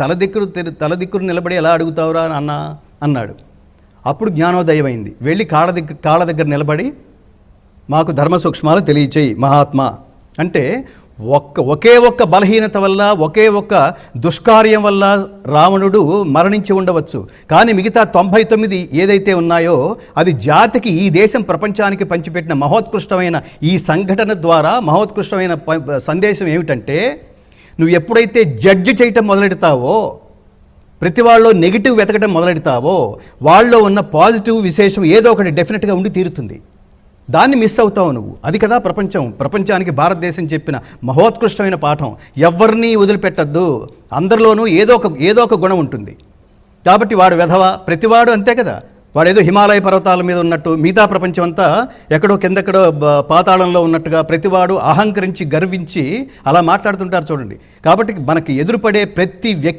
తల దిక్కురు నిలబడి ఎలా అడుగుతావురా అన్నాడు. అప్పుడు జ్ఞానోదయమైంది. వెళ్ళి కాళ్ళ దగ్గర నిలబడి మాకు ధర్మ సూక్ష్మాలు తెలియచేయి మహాత్మా అంటే ఒకే ఒక్క బలహీనత వల్ల ఒకే ఒక్క దుష్కార్యం వల్ల రావణుడు మరణించి ఉండవచ్చు. కానీ మిగతా 99 ఏదైతే ఉన్నాయో అది జాతికి, ఈ దేశం ప్రపంచానికి పంచిపెట్టిన మహోత్కృష్టమైన ఈ సంఘటన ద్వారా మహోత్కృష్టమైన సందేశం ఏమిటంటే, నువ్వు ఎప్పుడైతే జడ్జి చేయటం మొదలెడతావో, ప్రతి వాళ్ళలో నెగిటివ్ వెతకడం మొదలెడతావో, వాళ్ళలో ఉన్న పాజిటివ్ విశేషం ఏదో ఒకటి డెఫినెట్గా ఉండి తీరుతుంది. దాన్ని మిస్ అవుతావు నువ్వు. అది కదా ప్రపంచానికి భారతదేశం చెప్పిన మహోత్కృష్టమైన పాఠం. ఎవరిని వదిలిపెట్టద్దు, అందరిలోనూ ఏదో ఒక గుణం ఉంటుంది. కాబట్టి వాడు వెధవ, ప్రతివాడు అంతే కదా. వాడేదో హిమాలయ పర్వతాల మీద ఉన్నట్టు, మిగతా ప్రపంచం అంతా ఎక్కడో కిందెక్కడో పాతాళంలో ఉన్నట్టుగా ప్రతివాడు అహంకరించి గర్వించి అలా మాట్లాడుతుంటారు చూడండి. కాబట్టి మనకి ఎదురుపడే ప్రతి వ్యక్తి